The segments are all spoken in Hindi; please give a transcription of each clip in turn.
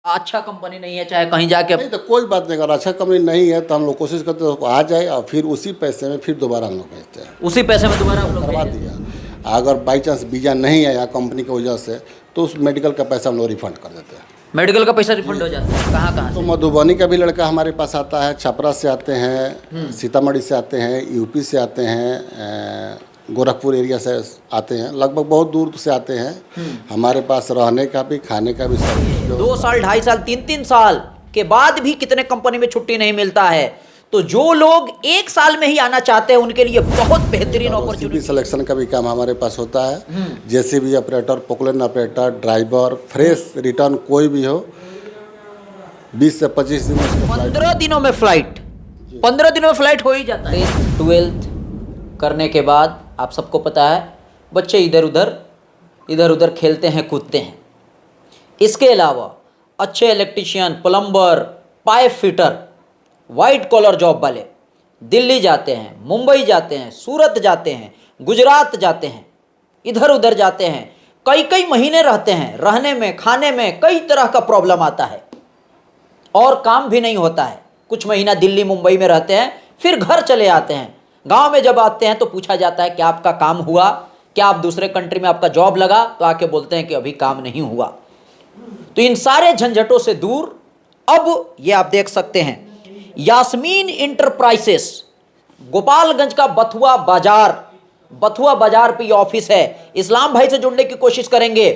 अच्छा कंपनी नहीं है, चाहे कहीं जाके नहीं तो कोई बात नहीं, अगर अच्छा कंपनी नहीं है तो हम लोग कोशिश करते हैं आ जाए और फिर उसी पैसे में फिर दोबारा हम लोग भेजते हैं। उसी पैसे में दोबारा हम लोग करवा भेजें। दिया, अगर बाई चांस वीज़ा नहीं आया कंपनी की वजह से तो उस मेडिकल का पैसा हम लोग रिफंड कर देते हैं। मेडिकल का पैसा रिफंड हो जाता है। कहाँ कहाँ तो से? मधुबनी का भी लड़का हमारे पास आता है, छपरा से आते हैं, सीतामढ़ी से आते हैं, यूपी से आते हैं, गोरखपुर एरिया से आते हैं, लगभग बहुत दूर से आते हैं। हमारे पास रहने का भी खाने का भी सब 2 साल 2.5 साल 3-3 साल के बाद भी कितने कंपनी में छुट्टी नहीं मिलता है। तो जो लोग 1 साल में ही आना चाहते हैं उनके लिए बहुत बेहतरीन अपॉर्चुनिटी। सिलेक्शन का भी काम हमारे पास होता है, जैसे भी operator, Poclain operator, driver, fresh return कोई भी हो, 20 से 25 दिन में 15 दिनों में फ्लाइट, 15 दिनों में फ्लाइट हो ही जाता है। 12th करने के बाद आप सबको पता है बच्चे इधर उधर खेलते हैं, कूदते हैं। इसके अलावा अच्छे electrician, plumber, pipe fitter, white collar job वाले दिल्ली जाते हैं, मुंबई जाते हैं, सूरत जाते हैं, गुजरात जाते हैं, इधर उधर जाते हैं, कई महीने रहते हैं। रहने में, खाने में कई तरह का प्रॉब्लम आता है और काम भी नहीं होता है। कुछ महीना दिल्ली मुंबई में रहते हैं, फिर घर चले आते हैं। गांव में जब आते हैं तो पूछा जाता है कि आपका काम हुआ क्या, आप दूसरे कंट्री में आपका जॉब लगा, तो आके बोलते हैं कि अभी काम नहीं हुआ। तो इन सारे झंझटों से दूर अब ये आप देख सकते हैं यास्मीन इंटरप्राइजेस, गोपालगंज का बथुआ बाजार पे ऑफिस है। इस्लाम भाई से जुड़ने की कोशिश करेंगे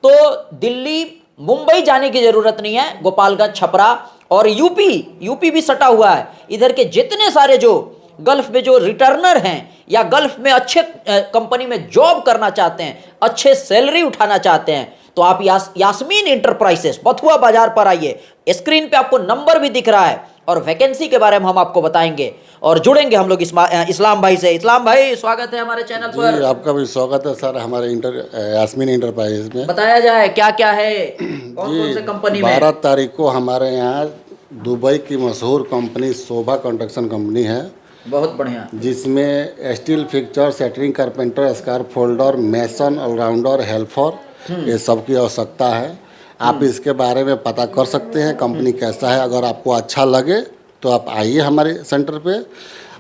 तो दिल्ली मुंबई जाने की जरूरत नहीं है। गोपालगंज, छपरा और यूपी भी सटा हुआ है। इधर के जितने सारे जो गल्फ में जो रिटर्नर हैं या गल्फ में अच्छे कंपनी में जॉब करना चाहते हैं, अच्छे सैलरी उठाना चाहते हैं, तो आप यास्मीन इंटरप्राइजेस बथुआ बाजार पर आइए। स्क्रीन पे आपको नंबर भी दिख रहा है और वैकेंसी के बारे में हम आपको बताएंगे और जुड़ेंगे हम लोग इस्लाम भाई से। इस्लाम भाई, स्वागत है हमारे चैनल पर। आपका भी स्वागत है सर हमारे यास्मीन इंटरप्राइजेस में। बताया जाए क्या क्या है, कौन से कंपनी में? 12 तारीख को हमारे यहाँ दुबई की मशहूर कंपनी शोभा कंस्ट्रक्शन कंपनी है, बहुत बढ़िया, जिसमें steel fixer, centering, carpenter, scaffolder, mason, allrounder, helper, ये सब की आवश्यकता है। आप इसके बारे में पता कर सकते हैं कंपनी कैसा है। अगर आपको अच्छा लगे तो आप आइए हमारे सेंटर पे,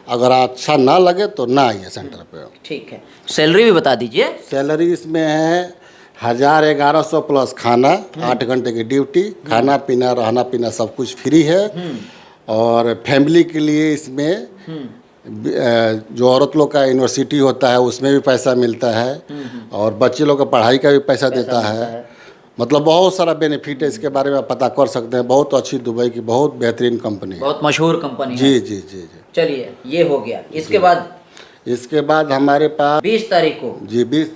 अगर अच्छा ना लगे तो ना आइए सेंटर पे। ठीक है, सैलरी भी बता दीजिए। सैलरी इसमें है 1100 प्लस खाना, 8 घंटे की ड्यूटी, खाना पीना रहना पीना सब कुछ फ्री है। और फैमिली के लिए इसमें जो औरत लोग का यूनिवर्सिटी होता है उसमें भी पैसा मिलता है और बच्चे लोग का पढ़ाई का भी पैसा देता है। मतलब बहुत सारा बेनिफिट है, इसके बारे में आप पता कर सकते हैं। बहुत अच्छी दुबई की बहुत बेहतरीन कंपनी है, बहुत मशहूर कंपनी है। जी जी जी जी। चलिए, ये हो गया। इसके बाद हमारे पास 20 तारीख को, जी 20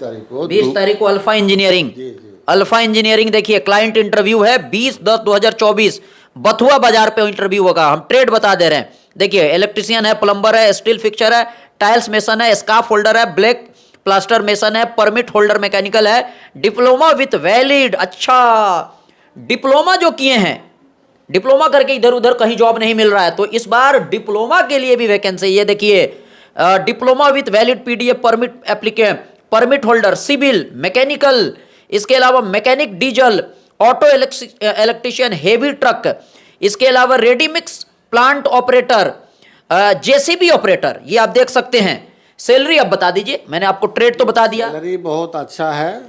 तारीख को अल्फा इंजीनियरिंग। जी जी अल्फा इंजीनियरिंग देखिए, क्लाइंट इंटरव्यू है 20/10/2024 बथुआ बाजार पे इंटरव्यू होगा। हम ट्रेड बता दे रहे हैं। देखिए, इलेक्ट्रिशियन है, प्लम्बर है, स्टील फिक्सर है, टाइल्स मेसन है, स्काफ होल्डर है, ब्लैक प्लास्टर मेसन है, परमिट होल्डर मैकेनिकल है, डिप्लोमा विथ वैलिड। अच्छा, डिप्लोमा जो किए हैं, डिप्लोमा करके इधर उधर कहीं जॉब नहीं मिल रहा है, तो इस बार डिप्लोमा के लिए भी वैकेंसी। ये देखिए, diploma with valid PDF permit applicant, permit holder, civil, mechanical, इसके अलावा mechanic diesel, auto electrician, heavy truck, इसके अलावा ready mix plant operator, JCB operator, ये आप देख सकते हैं। सैलरी अब बता दीजिए, मैंने आपको ट्रेड तो बता दिया। सैलरी बहुत अच्छा है।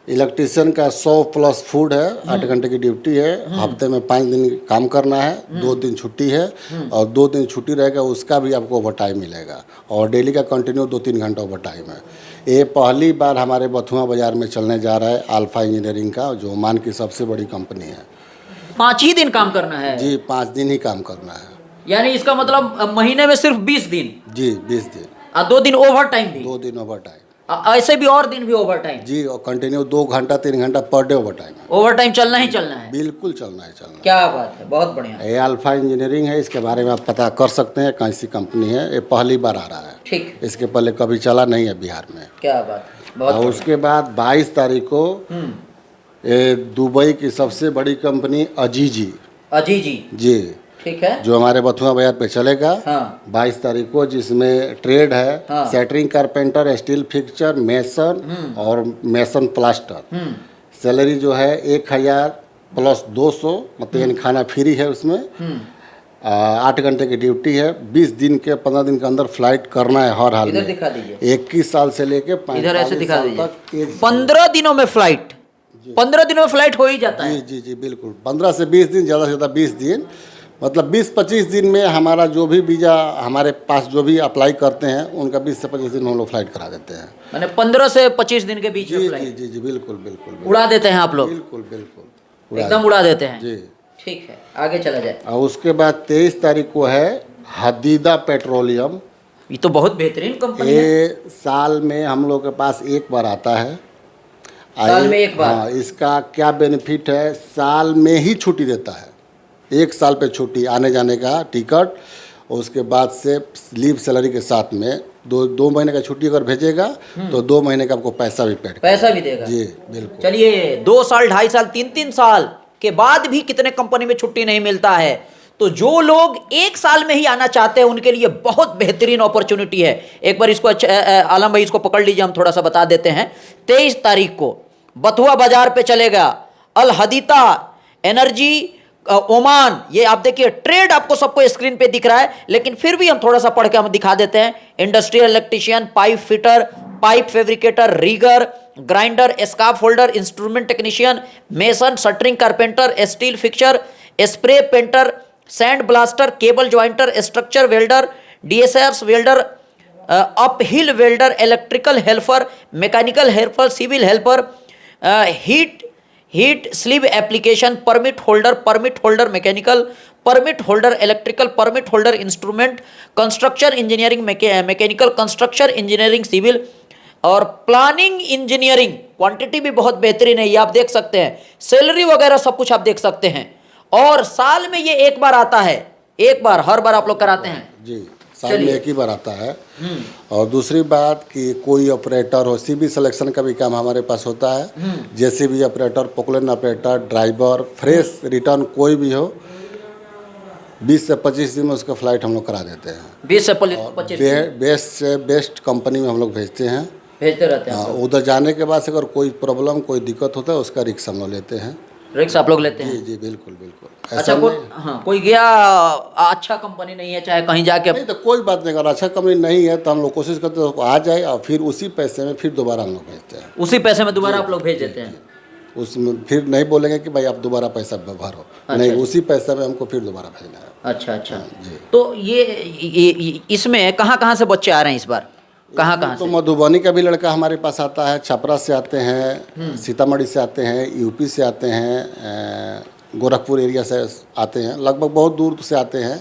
इलेक्ट्रिशियन का 100 प्लस फूड है, 8 घंटे की ड्यूटी है, हफ्ते में 5 दिन काम करना है, 2 दिन छुट्टी है और 2 दिन छुट्टी रहेगा उसका भी आपको ओवर टाइम मिलेगा और डेली का कंटिन्यू 2-3 घंटा ओवर टाइम है। ये पहली बार हमारे बथुआ बाजार में चलने जा रहा है अल्फा इंजीनियरिंग का, जो ओमान की सबसे बड़ी कंपनी है। 5 ही दिन काम करना है जी, 5 दिन ही काम करना है। यानी इसका मतलब महीने में सिर्फ 20 दिन। जी 20 दिन, 2 दिन ओवर टाइम भी। 2 दिन ओवर टाइम, ऐसे भी और दिन भी ओवर टाइम। जी, और कंटिन्यू 2 घंटा 3 घंटा पर डे ओवर टाइम है। ओवर टाइम चलना ही चलना है। बिल्कुल चलना है, चलना। क्या बात है, बहुत बढ़िया। ये अल्फा इंजीनियरिंग है, इसके बारे में आप पता कर सकते हैं कैसी कंपनी है। ये पहली बार आ रहा है, ठीक, इसके पहले कभी चला नहीं है बिहार में। क्या बात है, बहुत और उसके बाद 22 तारीख को ये दुबई की सबसे बड़ी कंपनी अजीजी जी, ठीक है, जो हमारे बथुआ बाजार पे चलेगा। हाँ। 22 तारीख को, जिसमें ट्रेड है, हाँ। सेटरिंग, कारपेंटर, स्टील फिक्सर, मेसन और मेसन प्लास्टर। सैलरी जो है 1000 प्लस 200, मतलब यानी खाना फ्री है उसमें। 8 घंटे की ड्यूटी है। 20 दिन के 15 दिन के अंदर फ्लाइट करना है हर हाल इधर में। दिखा दीजिए, 21 साल से लेके इधर ऐसे 45 दिखा साल दीजिए। तक एज। 15 दिनों में फ्लाइट, 15 दिनों में फ्लाइट हो ही जाता जी है। जी जी बिल्कुल। 15 से 20 दिन, ज़्यादा से ज़्यादा 20 दिन, मतलब 20-25 दिन में हमारा जो भी वीज़ा हमारे पास जो भी अप्लाई करते हैं उनका 20 से 25 दिन में हम लोग फ्लाइट करा देते हैं। मैंने 15 से 25 दिन के बीच में जी जी फ्लाइट जी जी बिल्कुल बिल्कुल बिल्कुल उड़ा देते हैं आप लोग, बिल्कुल बिल्कुल एकदम उड़ा देते हैं। जी। ठीक है, आगे चला जाए। और उसके बाद 23 तारीख को है हदीदा पेट्रोलियम। ये तो बहुत बेहतरीन कंपनी है। ये साल में हम लोग के पास एक बार आता है। साल में एक बार? हाँ, इसका क्या बेनिफिट है, साल में ही छुट्टी देता है। 1 साल पे छुट्टी, आने जाने का टिकट, उसके बाद से लीव सैलरी के साथ में 2 महीने का छुट्टी अगर भेजेगा तो 2 महीने का आपको पैसा भी पेड पैसा भी देगा। जी बिल्कुल। चलिए, 2 साल, 2.5 साल, 3-3 साल के बाद भी कितने कंपनी में छुट्टी नहीं मिलता है, तो जो लोग 1 साल में ही आना चाहते हैं उनके लिए बहुत बेहतरीन अपॉर्चुनिटी है। एक बार इसको आलम भाई इसको पकड़ लीजिए, हम थोड़ा सा बता देते हैं। 23 तारीख को बथुआ बाजार पे चलेगा अल हदीता एनर्जी ओमान। ये आप देखिए, ट्रेड आपको सबको स्क्रीन पे दिख रहा है, लेकिन फिर भी हम थोड़ा सा पढ़ के हम दिखा देते हैं। Industrial electrician, pipe fitter, pipe fabricator, rigger, grinder, scaff holder, instrument technician, mason, shuttering carpenter, steel fixer, spray painter, sand blaster, cable jointer, structure welder, DSR welder, uphill welder, electrical helper, mechanical helper, civil helper, heat sleeve application, permit holder mechanical, permit holder electrical, permit holder instrument, construction engineering mechanical, construction engineering civil और प्लानिंग इंजीनियरिंग। क्वांटिटी भी बहुत बेहतरीन है, ये आप देख सकते हैं। सैलरी वगैरह सब कुछ आप देख सकते हैं। और साल में ये एक बार आता है, एक बार, हर बार आप लोग कराते हैं जी, साल में एक ही बार आता है। और दूसरी बात कि कोई ऑपरेटर हो, सीबी सिलेक्शन का भी काम हमारे पास होता है। जैसे भी operator, Poclain operator, driver, fresh return कोई भी हो, 20 से 25 दिन में उसका फ्लाइट हम लोग करा देते हैं। 20 से 25 बेस्ट से बेस्ट कंपनी में हम लोग भेजते हैं। भेजते रहते हैं। उधर जाने के बाद से अगर कोई प्रॉब्लम, कोई दिक्कत होता है, उसका रिक्स हम लोग लेते हैं। रिक्स आप लोग लेते हैं? जी जी बिल्कुल बिल्कुल। अच्छा, कोई गया अच्छा कंपनी नहीं है, चाहे कहीं जाके, नहीं तो कोई बात नहीं, अगर अच्छा कंपनी नहीं है तो हम लोग कोशिश करते हैं आ जाए, और फिर उसी पैसे में फिर दोबारा हम लोग भेजते हैं। उसी पैसे में दोबारा आप लोग भेज देते हैं? उसमें फिर नहीं बोलेंगे कि भाई आप दोबारा पैसा भरो, नहीं, उसी पैसे में हमको फिर दोबारा भेजना है। अच्छा अच्छा। तो ये इसमें कहाँ कहाँ से बच्चे आ रहे हैं इस बार, कहाँ कहाँ तो से? मधुबनी का भी लड़का हमारे पास आता है, छपरा से आते हैं, सीतामढ़ी से आते हैं, यूपी से आते हैं, गोरखपुर एरिया से आते हैं, लगभग बहुत दूर से आते हैं।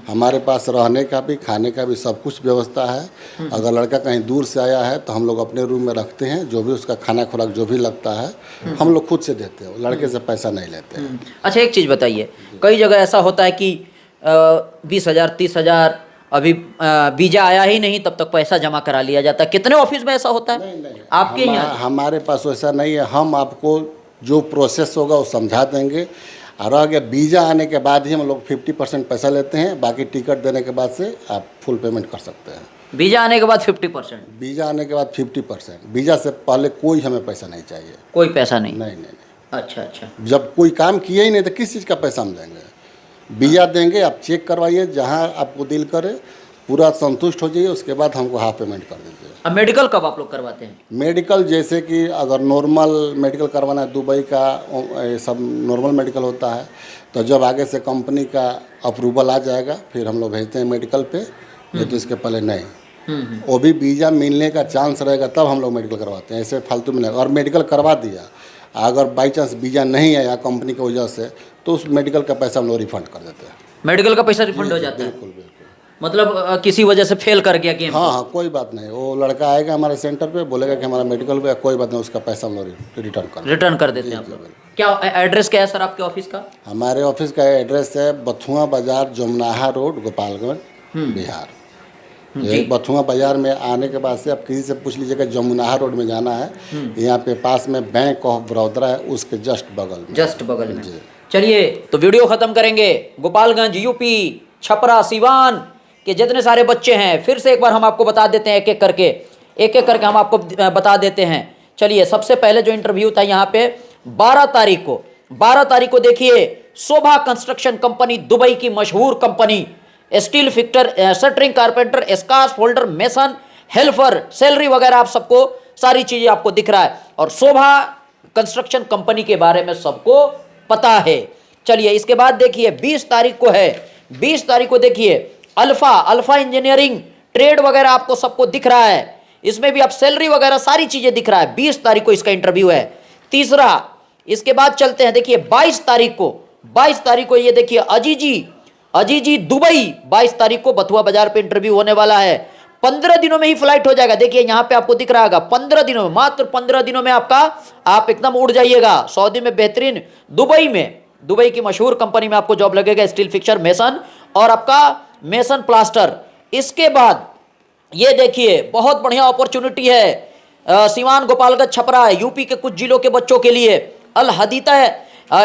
हमारे पास रहने का भी, खाने का भी सब कुछ व्यवस्था है। अगर लड़का कहीं दूर से आया है तो हम लोग अपने रूम में रखते हैं, जो भी उसका खाना खुराक जो भी लगता है हम लोग खुद से देते हैं, लड़के से पैसा नहीं लेते हैं। अच्छा, एक चीज़ बताइए, कई जगह ऐसा होता है कि 20,000 30,000 अभी वीजा आया ही नहीं तब तक पैसा जमा करा लिया जाता है। कितने ऑफिस में ऐसा होता है? नहीं, आपके यहाँ? हमारे पास वैसा नहीं है। हम आपको जो प्रोसेस होगा वो समझा देंगे, और अगर वीज़ा आने के बाद ही हम लोग 50% पैसा लेते हैं, बाकी टिकट देने के बाद से आप फुल पेमेंट कर सकते हैं। वीजा आने के बाद 50%? वीज़ा आने के बाद 50%। वीज़ा से पहले कोई हमें पैसा नहीं चाहिए। कोई पैसा नहीं? नहीं। अच्छा अच्छा। जब कोई काम किए ही नहीं तो किस चीज़ का पैसा हम देंगे? वीज़ा देंगे, आप चेक करवाइए, जहाँ आपको दिल करे, पूरा संतुष्ट हो जाइए, उसके बाद हमको हाफ पेमेंट कर दीजिए। अब मेडिकल कब आप लोग करवाते हैं? मेडिकल जैसे कि अगर नॉर्मल मेडिकल करवाना है, दुबई का ये सब नॉर्मल मेडिकल होता है, तो जब आगे से कंपनी का अप्रूवल आ जाएगा फिर हम लोग भेजते हैं मेडिकल पे, नहीं तो इसके पहले नहीं। वो भी वीज़ा मिलने का चांस रहेगा तब हम लोग मेडिकल करवाते हैं, ऐसे फालतू में नहीं। और मेडिकल करवा दिया, अगर बाई चांस वीज़ा नहीं आया कंपनी की वजह से, तो उस मेडिकल का पैसा हम लोग रिफंड कर देते हैं। मेडिकल का पैसा रिफंड हो जाता है? बिल्कुल बिल्कुल। मतलब किसी वजह से फेल कर गया गेम? हाँ, कोई बात नहीं, वो लड़का आएगा हमारे सेंटर पे, बोलेगा कि हमारा मेडिकल पे, कोई बात नहीं, उसका पैसा हम लोग रिटर्न कर देते हैं आप लोग। क्या एड्रेस क्या है सर आपके ऑफिस का? हमारे ऑफिस का एड्रेस है बथुआ बाजार, जमुनाहा रोड, गोपालगंज, बिहार। ये बथुआ बाजार में आने के बाद से आप किसी से पूछ लीजिएगा, जमुनाहा रोड में जाना है, यहाँ पे पास में बैंक ऑफ बड़ौदा है, उसके जस्ट बगल में। चलिए, तो वीडियो खत्म करेंगे। गोपालगंज, यूपी, छपरा, सिवान के जितने सारे बच्चे हैं, फिर से एक बार हम आपको बता देते हैं, एक एक करके हम आपको बता देते हैं। चलिए, सबसे पहले जो इंटरव्यू था यहाँ पे 12 तारीख को 12 तारीख को देखिए शोभा कंस्ट्रक्शन कंपनी, दुबई की मशहूर company, steel fixer, shuttering carpenter, scaffolder, mason, helper, salary वगैरह आप सबको सारी चीजें आपको दिख रहा है। और शोभा कंस्ट्रक्शन कंपनी के बारे में सबको पता है। चलिए इसके बाद देखिए 20 तारीख को है, 20 तारीख को देखिए अल्फा इंजीनियरिंग, ट्रेड वगैरह आपको सबको दिख रहा है। इसमें भी आप सैलरी वगैरह सारी चीजें दिख रहा है। 20 तारीख को इसका इंटरव्यू है। तीसरा, इसके बाद चलते हैं देखिए 22 तारीख को ये देखिए अजीजी दुबई, 22 तारीख को बथुआ बाजार पे इंटरव्यू होने वाला है। 15 दिनों में ही फ्लाइट हो जाएगा। देखिए यहां पे आपको दिख रहा होगा 15 दिनों में, मात्र 15 दिनों में आप एकदम उड़ जाइएगा। सऊदी में बेहतरीन, दुबई की मशहूर कंपनी में आपको जॉब लगेगा, स्टील फिक्सर, मेसन और आपका मेसन प्लास्टर। इसके बाद ये देखिए बहुत बढ़िया अपॉर्चुनिटी है सीवान, गोपालगंज, छपरा, यूपी के कुछ जिलों के बच्चों के लिए। अल हदीता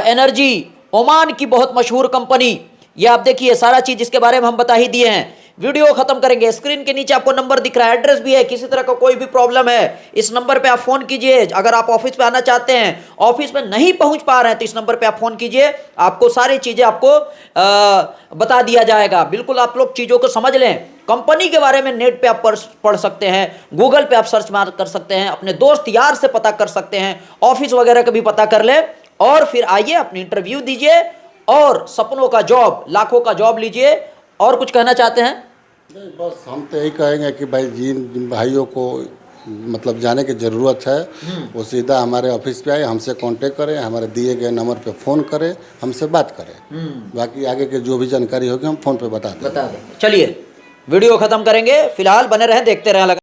एनर्जी, ओमान की बहुत मशहूर कंपनी, ये आप देखिए सारा चीज इसके बारे में हम बता ही दिए हैं। वीडियो खत्म करेंगे, स्क्रीन के नीचे आपको नंबर दिख रहा है, एड्रेस भी है। किसी तरह का कोई भी प्रॉब्लम है इस नंबर पे आप फोन कीजिए। अगर आप ऑफिस पे आना चाहते हैं, ऑफिस में नहीं पहुंच पा रहे हैं, तो इस नंबर पे आप फोन कीजिए, आपको सारी चीजें आपको बता दिया जाएगा। बिल्कुल आप लोग चीजों को समझ लें। कंपनी के बारे में नेट पे आप पढ़ सकते हैं, गूगल पे आप सर्च मार कर सकते हैं, अपने दोस्त यार से पता कर सकते हैं, ऑफिस वगैरह का भी पता कर ले, और फिर आइए अपनी इंटरव्यू दीजिए और सपनों का जॉब, लाखों का जॉब लीजिए। और कुछ कहना चाहते हैं? नहीं, बस हम तो यही कहेंगे कि भाई जिन भाइयों को मतलब जाने की ज़रूरत है वो सीधा हमारे ऑफिस पे आए, हमसे कांटेक्ट करें, हमारे दिए गए नंबर पे फ़ोन करें, हमसे बात करें। बाकी आगे के जो भी जानकारी होगी हम फ़ोन पे बता दें। चलिए वीडियो खत्म करेंगे, फिलहाल बने रहें, देखते रहें।